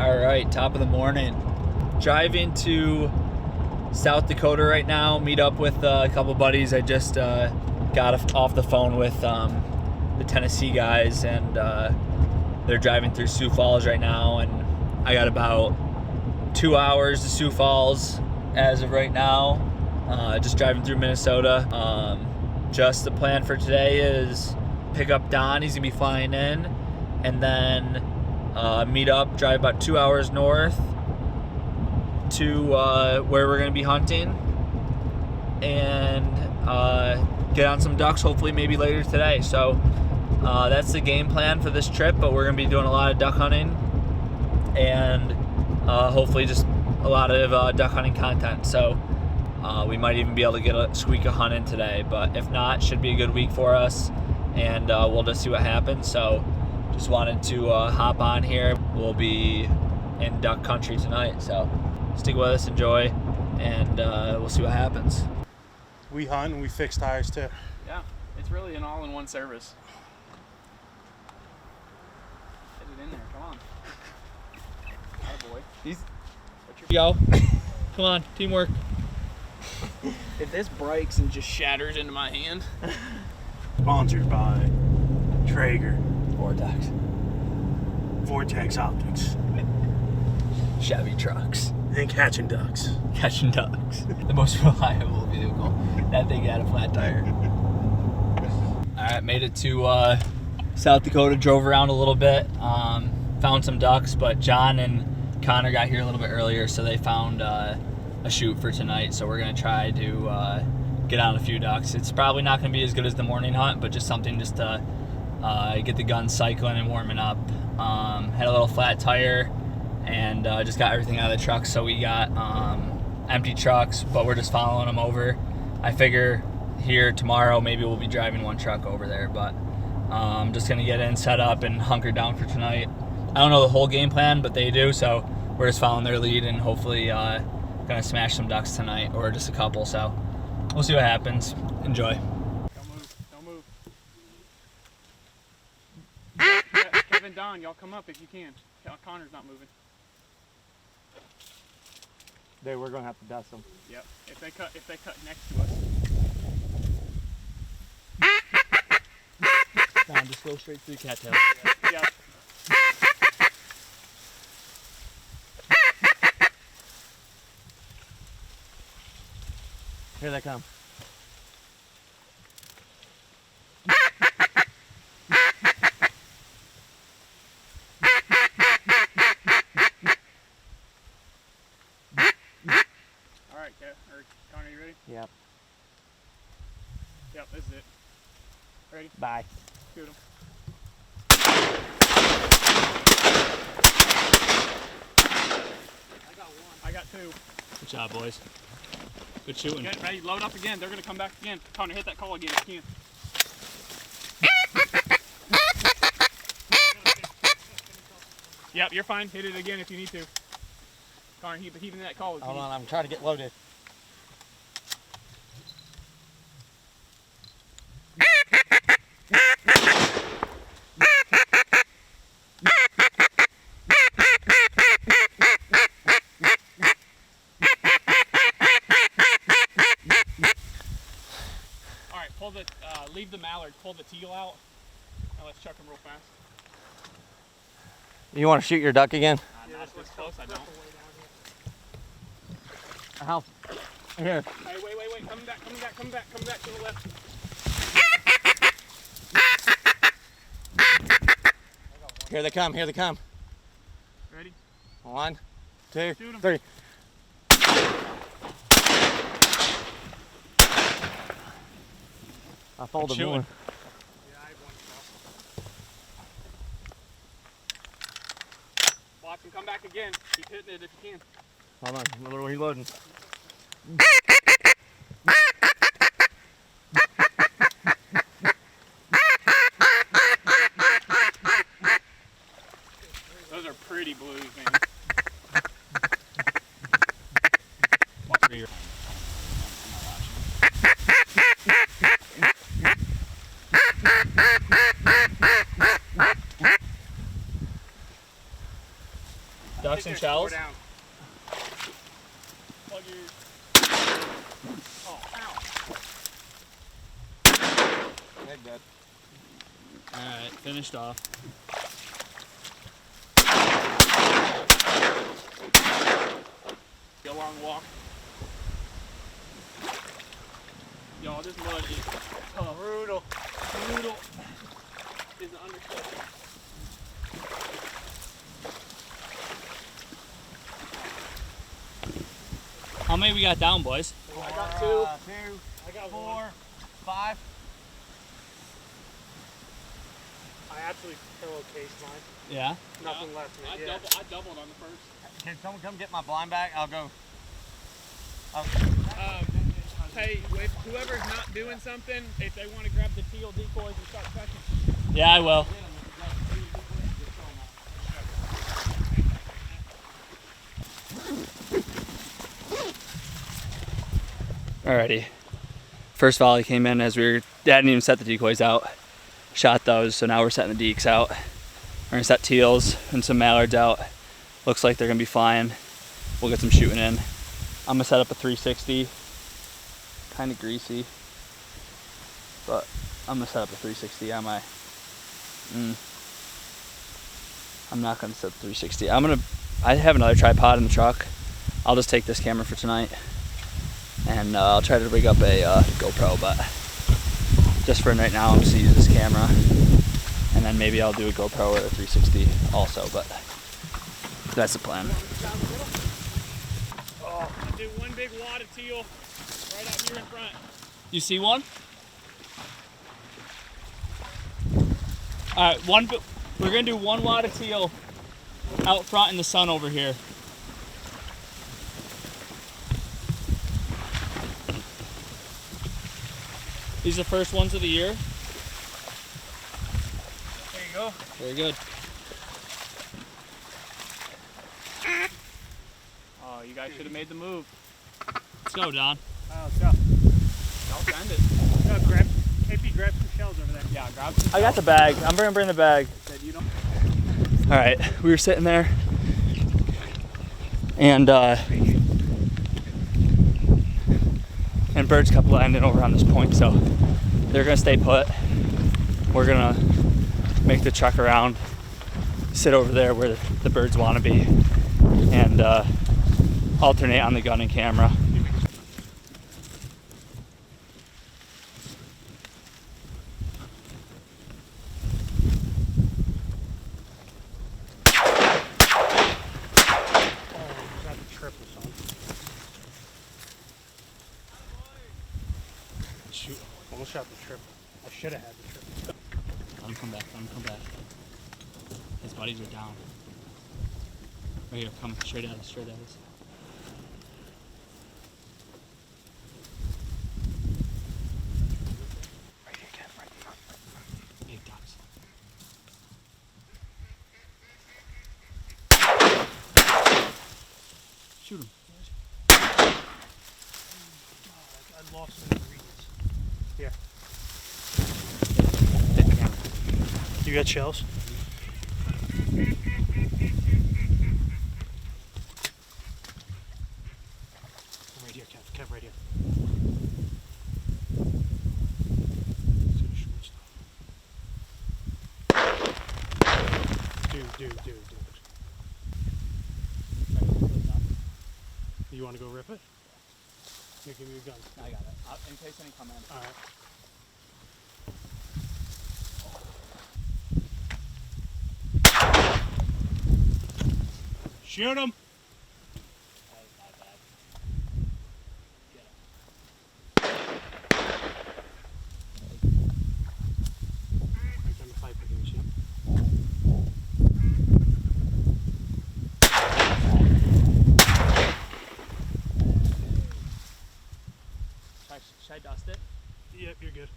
All right, top of the morning. Driving to South Dakota right now. Meet up with a couple buddies. I just got off the phone with the Tennessee guys, and they're driving through Sioux Falls right now. And I got about 2 hours to Sioux Falls as of right now. Just driving through Minnesota. Just the plan for today is pick up Don. He's gonna be flying in, and then meet up, drive about 2 hours north to where we're going to be hunting, and get on some ducks hopefully maybe later today. So that's the game plan for this trip, but we're going to be doing a lot of duck hunting and hopefully just a lot of duck hunting content. So we might even be able to squeak a hunt in today, but if not, should be a good week for us, and we'll just see what happens. So just wanted to hop on here. We'll be in duck country tonight, so stick with us, enjoy, and we'll see what happens. We hunt and we fix tires too. Yeah, it's really an all-in-one service. Get it in there, come on. Attaboy. Go. Come on, teamwork. If this breaks and just shatters into my hand. Sponsored by Traeger. Vortex Optics. Chevy trucks. And catching ducks. Catching ducks. The most reliable vehicle. That thing had a flat tire. Alright, made it to South Dakota, drove around a little bit, found some ducks, but John and Connor got here a little bit earlier, so they found a shoot for tonight, so we're going to try to get on a few ducks. It's probably not going to be as good as the morning hunt, but just something just to get the gun cycling and warming up. Had a little flat tire and just got everything out of the truck, so we got empty trucks, but we're just following them over. I figure here tomorrow maybe we'll be driving one truck over there, but I'm just gonna get in, set up, and hunker down for tonight. I don't know the whole game plan, but they do, so we're just following their lead and hopefully gonna smash some ducks tonight, or just a couple, so we'll see what happens. Enjoy. Don't move. Kevin, Don, y'all come up if you can. Connor's not moving. Dude, we're gonna have to dust them. Yep. If they cut next to us. Don, just go straight through cattail. Yep. Here they come. Alright, Connor, you ready? Yep. Yep, this is it. Ready? Bye. Shoot 'em. I got one. I got two. Good job, boys. Good shooting. Get ready, load up again. They're going to come back again. Connor, hit that call again if you can. Yep, you're fine. Hit it again if you need to. Connor, heave in that call. Hold on, I'm trying to get loaded. Alright, leave the mallard, pull the teal out, and let's chuck them real fast. You want to shoot your duck again? Not this close, I don't. How? Here. Hey, wait, coming back to the left. Here they come, Ready? 1, 2, Shoot 'em. 3. I folded shooting. one. Yeah, I have one shot. Watch him come back again. Keep hitting it if you can. Hold on, I'm reloading. Those are pretty blues, man. Ducks and shells? Down. Plug your... Oh, ow. Head dead. Alright, finished off. Go long walk. Y'all, this mud is brutal. Brutal is the understatement. How many we got down, boys? I got 2. 2. I got 4. 5. I actually pillowcased mine. Yeah. Nothing left in it. I doubled on the first. Can someone come get my blind bag? I'll go. Hey, if whoever's not doing something, if they want to grab the teal decoys and start catching. Yeah, I will. Alrighty. First volley came in as hadn't even set the decoys out. Shot those, so now we're setting the deeks out. We're gonna set teals and some mallards out. Looks like they're gonna be flying. We'll get some shooting in. I'm gonna set up a 360. Kind of greasy, but I'm gonna set up a 360 on my. I'm not gonna set the 360. I have another tripod in the truck. I'll just take this camera for tonight, and I'll try to rig up a GoPro, but just for right now, I'm just gonna use this camera, and then maybe I'll do a GoPro or a 360 also, but that's the plan. Oh, I do one big wad of teal right out here in front. You see one? All right, we're gonna do one wad of teal out front in the sun over here. These are the first ones of the year. There you go. Very good. Oh, you guys should have made the move. Let's go, Don. Let's go. I'll send it. Grab, KP, grab some shells over there. Yeah, grab some. I got the bag. I'm gonna bring the bag. Said you don't. All right, we were sitting there, and birds kept landing over on this point, so they're gonna stay put. We're gonna make the truck around, sit over there where the birds want to be, and alternate on the gun and camera. Shoot, almost shot the triple. I should have had the triple. Let him come back, let him come back. His buddies are down. Right here, come straight at us, straight at us. Right here again, right in front. Big ducks. Shoot him. I lost some ingredients. Here. Hit the camera. You got shells? Right here, Kev, right here. Dude. You want to go rip it? Here, give me your gun. I got it. In case any come in. All right. Shoot him! That was not bad. Every time I fight for him, shoot. Should I dust it? Yep, you're good.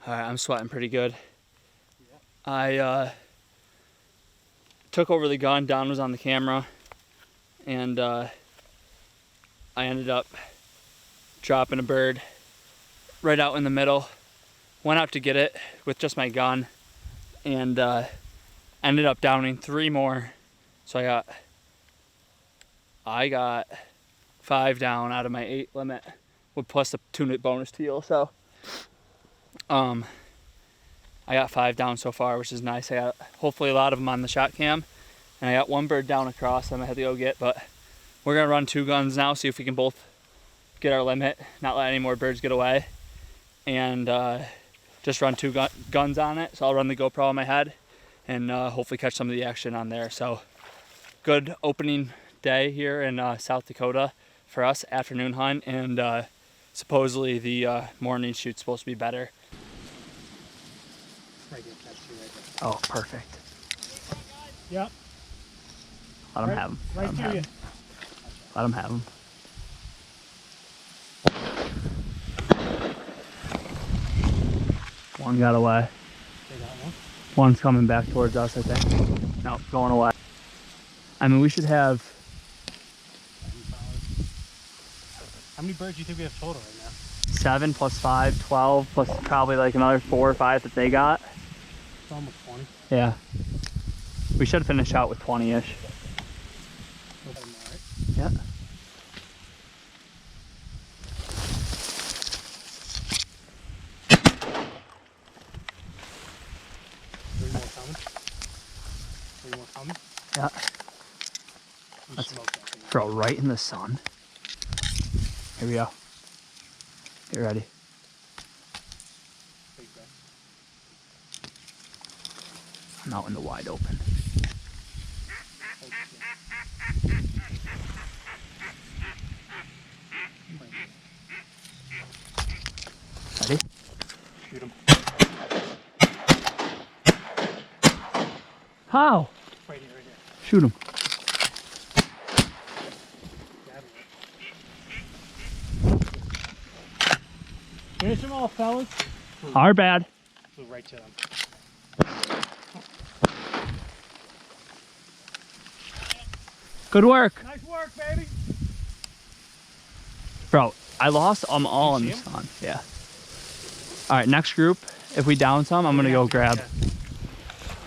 All right, I'm sweating pretty good. Yeah. I took over the gun. Don was on the camera, and I ended up dropping a bird right out in the middle. Went out to get it with just my gun, and ended up downing 3 more. So I got 5 down out of my 8 limit, with plus a 2-minute bonus teal. So I got 5 down so far, which is nice. I got hopefully a lot of them on the shot cam, and I got 1 bird down across that I had to go get. But we're gonna run 2 guns now, see if we can both get our limit, not let any more birds get away, and just run 2 guns on it. So I'll run the GoPro on my head and hopefully catch some of the action on there. So good opening day here in South Dakota for us, afternoon hunt, and supposedly the morning shoot's supposed to be better. Right here, that's 2 right there. Oh, perfect. Yep. Let them have them. Right to you. Let them have them. One got away. They got one. One's coming back towards us, I think. Nope, going away. I mean, we should have... How many birds do you think we have total right now? 7 plus 5, 12, plus probably like another 4 or 5 that they got. It's almost 20. Yeah. We should finish out with 20-ish. Yeah. Three more coming. 3 more coming. Yeah. You Let's smoked that thing. throw right in the sun. Here we go. Get ready. Big breath. I'm out in the wide open. Ready? Shoot him. How? Right here, right here. Shoot him. Grab it. Finish them all, fellas. Our bad. Flew right to them. Good work. Nice work, baby. Bro, I lost them all in You the see sun. Yeah. All right, next group. If we down some, I'm gonna go grab.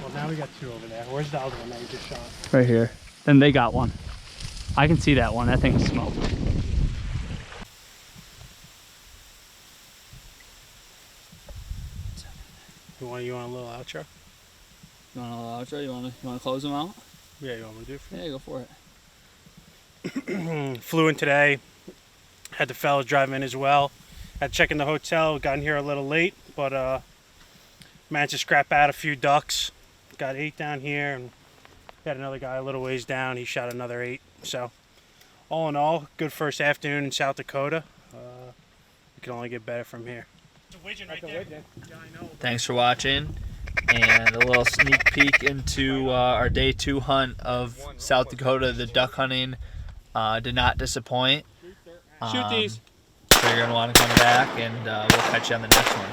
Well, now we got 2 over there. Where's the other one that you just shot? Right here. Then they got one. I can see that one. That thing's smoked. You want a little outro? You want a little outro? You want to close them out? Yeah, you want me to do it for Yeah, go for it. you? Flew in today. Had the fellas drive in as well. Had to check in the hotel. Got in here a little late, but managed to scrap out a few ducks. Got 8 down here, and had another guy a little ways down. He shot another 8. So, all in all, good first afternoon in South Dakota. We can only get better from here. It's a widgeon right there. Yeah, I know. Thanks for watching, and a little sneak peek into our day 2 hunt of South Dakota. The duck hunting did not disappoint. Shoot these. So you're going to want to come back, and we'll catch you on the next one.